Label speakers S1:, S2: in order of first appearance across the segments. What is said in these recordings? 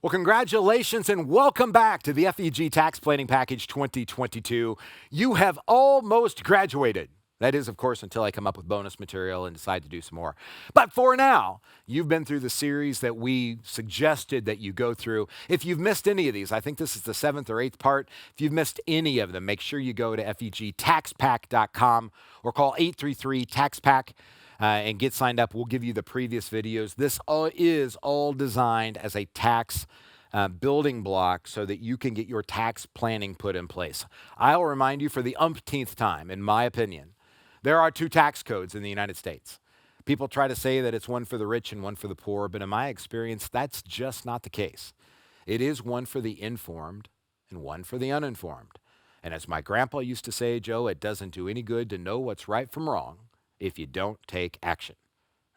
S1: Well, congratulations and welcome back to the FEG Tax Planning Package 2022. You have almost graduated. That is, of course, until I come up with bonus material and decide to do some more. But for now, you've been through the series that we suggested that you go through. If you've missed any of these, I think this is the 7th or 8th part. If you've missed any of them, make sure you go to fegtaxpack.com or call 833-TAXPACK. And get signed up. We'll give you the previous videos. This is all designed as a tax building block so that you can get your tax planning put in place. I'll remind you for the umpteenth time, in my opinion, there are 2 tax codes in the United States. People try to say that it's one for the rich and one for the poor, but in my experience, that's just not the case. It is one for the informed and one for the uninformed. And as my grandpa used to say, Joe, it doesn't do any good to know what's right from wrong if you don't take action,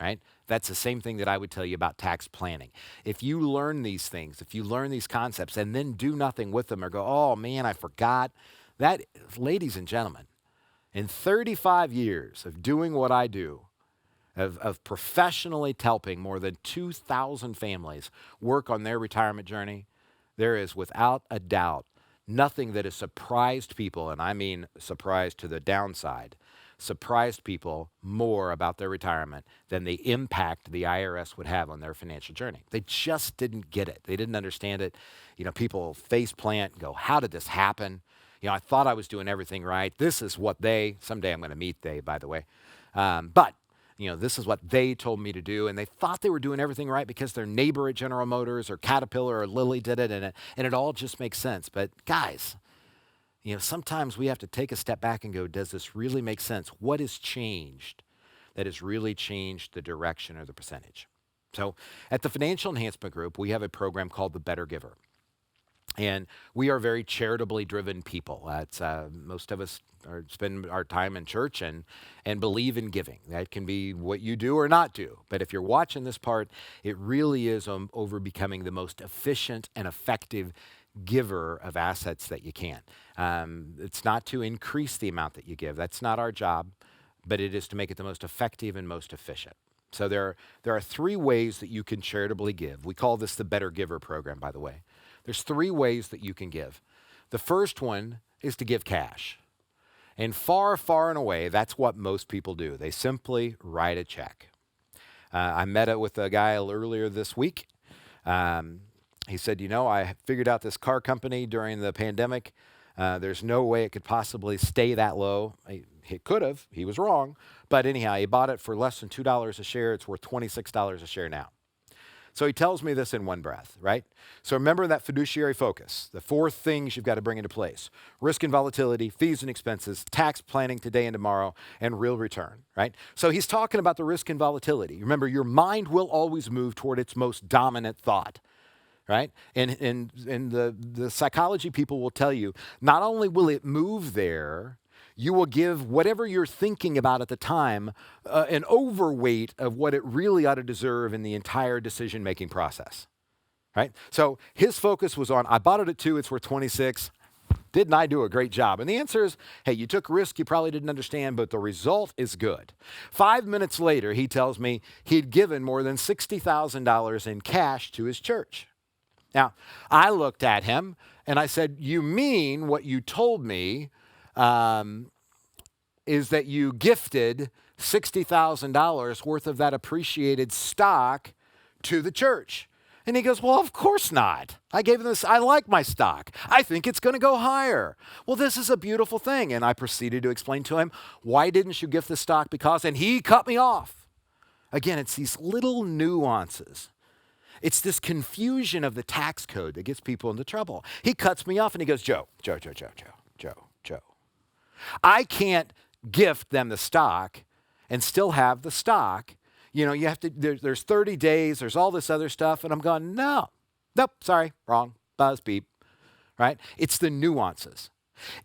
S1: right? That's the same thing that I would tell you about tax planning. If you learn these things, if you learn these concepts and then do nothing with them or go, oh man, I forgot, that, ladies and gentlemen, in 35 years of doing what I do, of professionally helping more than 2,000 families work on their retirement journey, there is without a doubt nothing that has surprised people, and I mean surprised to the downside, surprised people more about their retirement than the impact the IRS would have on their financial journey. They just didn't get it. They didn't understand it. You know, people face plant and go, how did this happen? You know, I thought I was doing everything right. This is what someday I'm going to meet by the way. But you know, this is what they told me to do. And they thought they were doing everything right because their neighbor at General Motors or Caterpillar or Lilly did it. And it all just makes sense. But guys, you know, sometimes we have to take a step back and go, does this really make sense? What has changed that has really changed the direction or the percentage? So at the Financial Enhancement Group, we have a program called the Better Giver. And we are very charitably driven people. Most of us spend our time in church and believe in giving. That can be what you do or not do. But if you're watching this part, it really is over becoming the most efficient and effective giver of assets that you can. It's not to increase the amount that you give. That's not our job, but it is to make it the most effective and most efficient. So there are 3 ways that you can charitably give. We call this the Better Giver program, by the way. There's 3 ways that you can give. The first one is to give cash. And far, far and away, that's what most people do. They simply write a check. I met with a guy earlier this week. He said, you know, I figured out this car company during the pandemic. There's no way it could possibly stay that low. It could have. He was wrong. But anyhow, he bought it for less than $2 a share. It's worth $26 a share now. So he tells me this in one breath, right? So remember that fiduciary focus, the 4 things you've got to bring into place: risk and volatility, fees and expenses, tax planning today and tomorrow, and real return, right? So he's talking about the risk and volatility. Remember, your mind will always move toward its most dominant thought, right? And the psychology people will tell you, not only will it move there, you will give whatever you're thinking about at the time an overweight of what it really ought to deserve in the entire decision-making process, right? So his focus was on, I bought it at 2, it's worth 26. Didn't I do a great job? And the answer is, hey, you took risk you probably didn't understand, but the result is good. 5 minutes later, he tells me he'd given more than $60,000 in cash to his church. Now, I looked at him and I said, you mean what you told me is that you gifted $60,000 worth of that appreciated stock to the church? And he goes, well, of course not. I gave him this. I like my stock. I think it's going to go higher. Well, this is a beautiful thing. And I proceeded to explain to him, why didn't you gift the stock? Because, and he cut me off. Again, it's these little nuances. It's this confusion of the tax code that gets people into trouble. He cuts me off and he goes, Joe. I can't gift them the stock and still have the stock. You know, you have to, there's 30 days, there's all this other stuff. And I'm going, nope, sorry, wrong, buzz, beep, right? It's the nuances.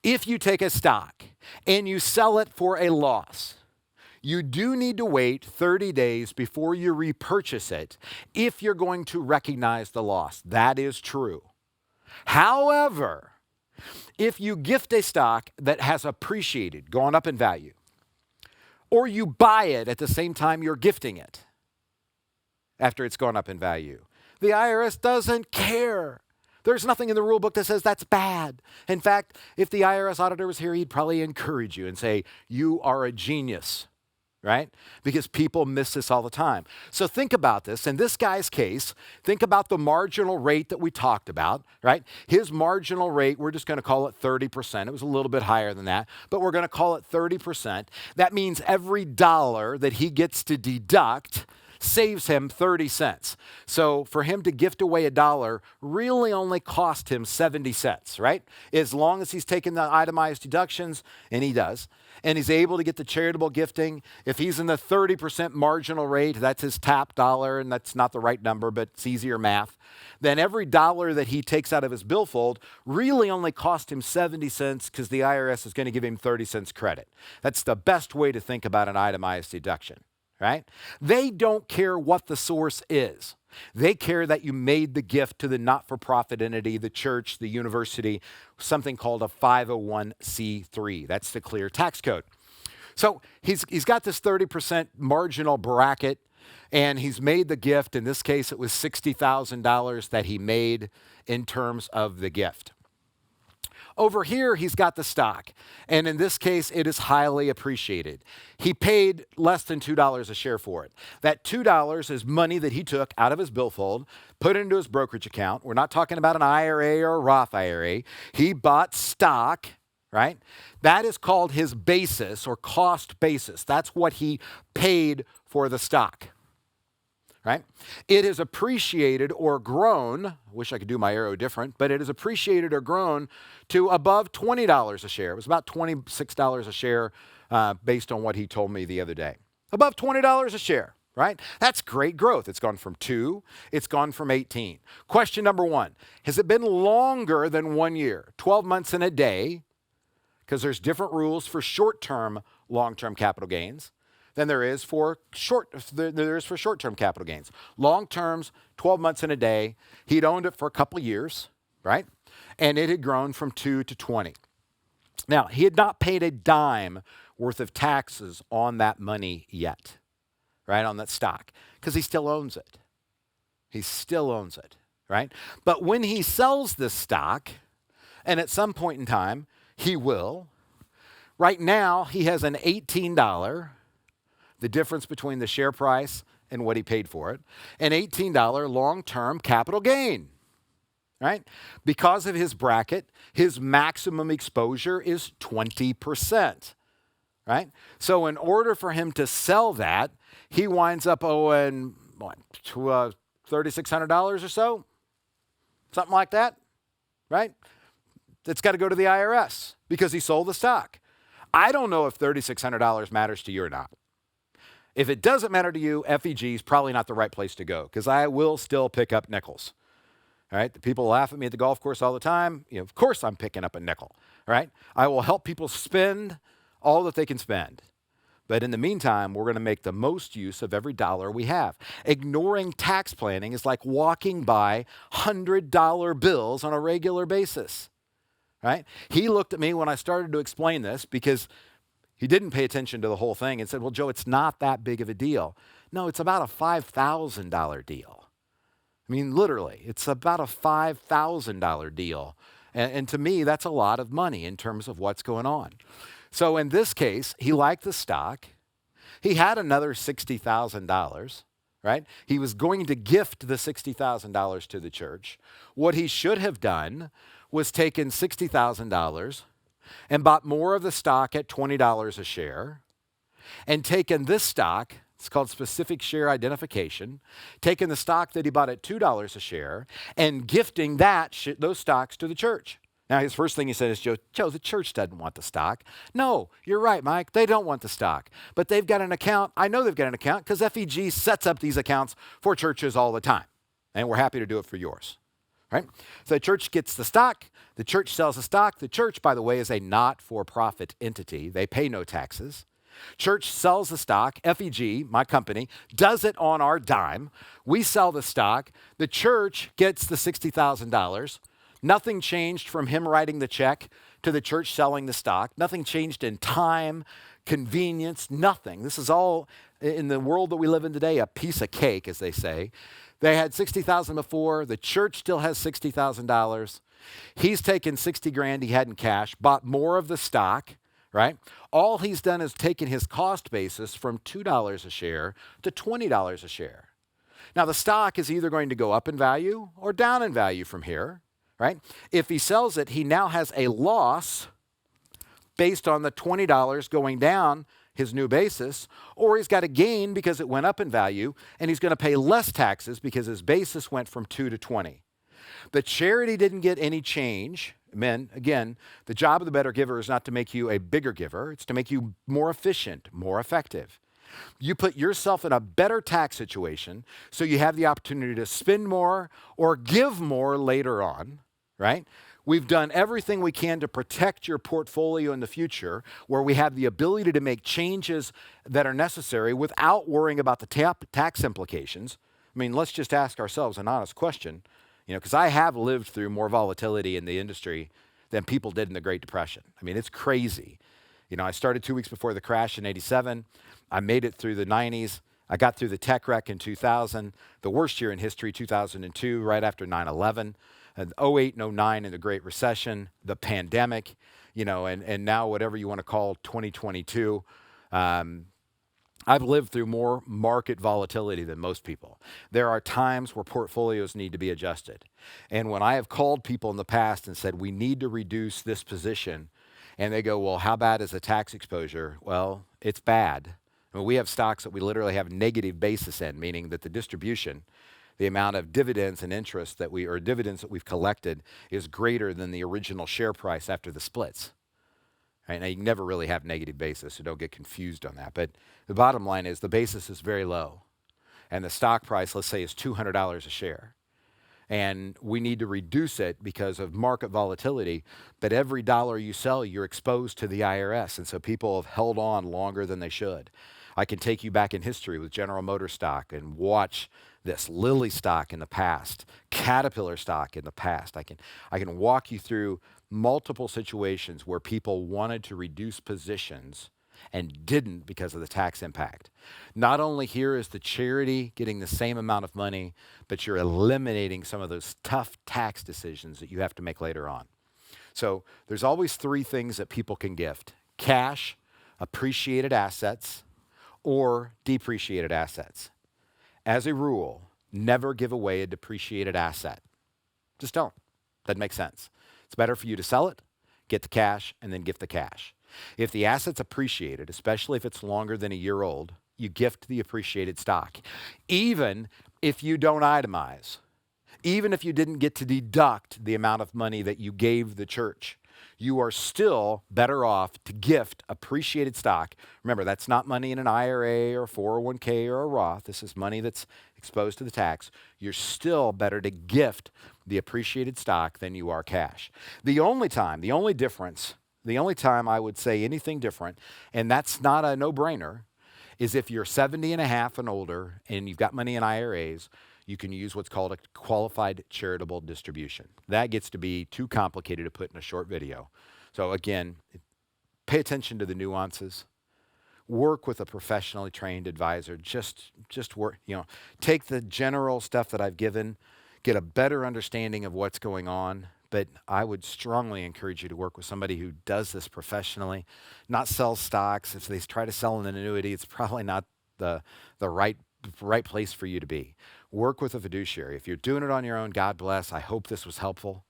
S1: If you take a stock and you sell it for a loss, you do need to wait 30 days before you repurchase it if you're going to recognize the loss. That is true. However, if you gift a stock that has appreciated, gone up in value, or you buy it at the same time you're gifting it after it's gone up in value, The IRS doesn't care. There's nothing in the rule book that says that's bad. In fact, if the IRS auditor was here, he'd probably encourage you and say, you are a genius, right? Because people miss this all the time. So think about this. In this guy's case, think about the marginal rate that we talked about, right? His marginal rate, we're just going to call it 30%. It was a little bit higher than that, but we're going to call it 30%. That means every dollar that he gets to deduct saves him 30 cents. So for him to gift away a dollar really only cost him 70 cents, right? As long as he's taking the itemized deductions, and he does, and he's able to get the charitable gifting, if he's in the 30% marginal rate, that's his top dollar, and that's not the right number, but it's easier math, then every dollar that he takes out of his billfold really only cost him 70 cents because the IRS is going to give him 30 cents credit. That's the best way to think about an itemized deduction. Right? They don't care what the source is. They care that you made the gift to the not-for-profit entity, the church, the university, something called a 501c3. That's the clear tax code. So he's got this 30% marginal bracket, and he's made the gift. In this case, it was $60,000 that he made in terms of the gift. Over here, he's got the stock, and in this case, it is highly appreciated. He paid less than $2 a share for it. That $2 is money that he took out of his billfold, put into his brokerage account. We're not talking about an IRA or a Roth IRA. He bought stock, right? That is called his basis or cost basis. That's what he paid for the stock. Right? It has appreciated or grown, I wish I could do my arrow different, but it has appreciated or grown to above $20 a share. It was about $26 a share based on what he told me the other day. Above $20 a share, right? That's great growth. It's gone from 2, it's gone from 18. Question number 1, has it been longer than 1 year? 12 months and a day, because there's different rules for short-term, long-term capital gains than there is for short-term capital gains. Long terms, 12 months and a day. He'd owned it for a couple of years, right? And it had grown from 2 to 20. Now, he had not paid a dime worth of taxes on that money yet, right, on that stock, because he still owns it. He still owns it, right? But when he sells this stock, and at some point in time, he will, right now, he has an $18, the difference between the share price and what he paid for it, an $18 long-term capital gain, right? Because of his bracket, his maximum exposure is 20%, right? So in order for him to sell that, he winds up owing, $3,600 or so? Something like that, right? It's got to go to the IRS because he sold the stock. I don't know if $3,600 matters to you or not. If it doesn't matter to you, FEG is probably not the right place to go because I will still pick up nickels. All right? The people laugh at me at the golf course all the time. Of course I'm picking up a nickel. All right? I will help people spend all that they can spend. But in the meantime, we're going to make the most use of every dollar we have. Ignoring tax planning is like walking by $100 bills on a regular basis. Right? He looked at me when I started to explain this because he didn't pay attention to the whole thing and said, well, Joe, it's not that big of a deal. No, it's about a $5,000 deal. I mean, literally, it's about a $5,000 deal. And to me, that's a lot of money in terms of what's going on. So in this case, he liked the stock. He had another $60,000, right? He was going to gift the $60,000 to the church. What he should have done was taken $60,000 and bought more of the stock at $20 a share, and taken this stock, it's called specific share identification, taken the stock that he bought at $2 a share, and gifting those stocks to the church. Now, his first thing he said is, Joe, the church doesn't want the stock. No, you're right, Mike. They don't want the stock. But they've got an account. I know they've got an account because FEG sets up these accounts for churches all the time, and we're happy to do it for yours. Right? So the church gets the stock. The church sells the stock. The church, by the way, is a not-for-profit entity. They pay no taxes. Church sells the stock. FEG, my company, does it on our dime. We sell the stock. The church gets the $60,000. Nothing changed from him writing the check to the church selling the stock. Nothing changed in time, convenience, nothing. This is all, in the world that we live in today, a piece of cake, as they say. They had 60,000 before. The church still has $60,000. He's taken 60 grand he had in cash, bought more of the stock, right? All he's done is taken his cost basis from $2 a share to $20 a share. Now, the stock is either going to go up in value or down in value from here, right? If he sells it, he now has a loss based on the $20 going down his new basis, or he's got a gain because it went up in value, and he's going to pay less taxes because his basis went from 2 to 20. The charity didn't get any change. Again, the job of the better giver is not to make you a bigger giver. It's to make you more efficient, more effective. You put yourself in a better tax situation so you have the opportunity to spend more or give more later on, right? We've done everything we can to protect your portfolio in the future, where we have the ability to make changes that are necessary without worrying about the tax implications. I mean, let's just ask ourselves an honest question, because I have lived through more volatility in the industry than people did in the Great Depression. I mean, it's crazy. I started 2 weeks before the crash in '87. I made it through the '90s. I got through the tech wreck in 2000, the worst year in history, 2002, right after 9/11. And '08 and '09 in the Great Recession, the pandemic, and now whatever you want to call 2022. I've lived through more market volatility than most people. There are times where portfolios need to be adjusted. And when I have called people in the past and said, we need to reduce this position, and they go, well, how bad is the tax exposure? Well, it's bad. I mean, we have stocks that we literally have negative basis in, meaning that the distribution, the amount of dividends and interest or dividends that we've collected is greater than the original share price after the splits. Right? Now, you never really have negative basis, so don't get confused on that. But the bottom line is the basis is very low. And the stock price, let's say, is $200 a share. And we need to reduce it because of market volatility. But every dollar you sell, you're exposed to the IRS. And so people have held on longer than they should. I can take you back in history with General Motors stock and watch this Lilly stock in the past, Caterpillar stock in the past. I can walk you through multiple situations where people wanted to reduce positions and didn't because of the tax impact. Not only here is the charity getting the same amount of money, but you're eliminating some of those tough tax decisions that you have to make later on. So there's always three things that people can gift: cash, appreciated assets, or depreciated assets. As a rule, never give away a depreciated asset. Just don't. Doesn't make sense. It's better for you to sell it, get the cash, and then gift the cash. If the asset's appreciated, especially if it's longer than a year old, you gift the appreciated stock. Even if you don't itemize, even if you didn't get to deduct the amount of money that you gave the church, you are still better off to gift appreciated stock. Remember, that's not money in an IRA or 401k or a Roth. This is money that's exposed to the tax. You're still better to gift the appreciated stock than you are cash. The only time I would say anything different, and that's not a no-brainer, is if you're 70 and a half and older and you've got money in IRAs, you can use what's called a qualified charitable distribution. That gets to be too complicated to put in a short video. So again, pay attention to the nuances. Work with a professionally trained advisor. Just work, take the general stuff that I've given, get a better understanding of what's going on. But I would strongly encourage you to work with somebody who does this professionally, not sell stocks. If they try to sell an annuity, it's probably not the right place for you to be. Work with a fiduciary. If you're doing it on your own, God bless. I hope this was helpful.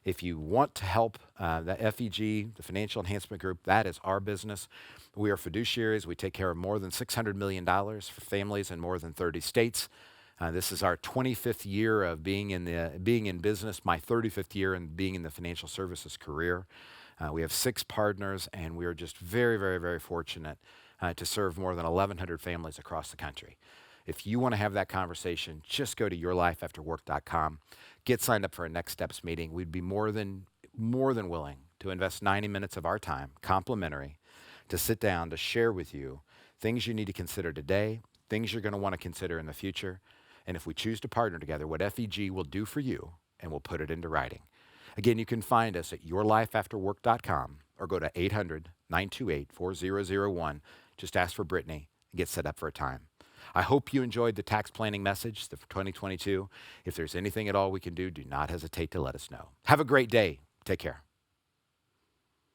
S1: If you want to help the FEG, the Financial Enhancement Group, that is our business. We are fiduciaries. We take care of more than $600 million for families in more than 30 states. This is our 25th year of being in business, my 35th year in being in the financial services career. We have 6 partners, and we are just very, very, very fortunate to serve more than 1,100 families across the country. If you want to have that conversation, just go to yourlifeafterwork.com. Get signed up for a Next Steps meeting. We'd be more than willing to invest 90 minutes of our time, complimentary, to sit down to share with you things you need to consider today, things you're going to want to consider in the future. And if we choose to partner together, what FEG will do for you, and we'll put it into writing. Again, you can find us at yourlifeafterwork.com or go to 800-928-4001. Just ask for Brittany and get set up for a time. I hope you enjoyed the tax planning message for 2022. If there's anything at all we can do, do not hesitate to let us know. Have a great day. Take care.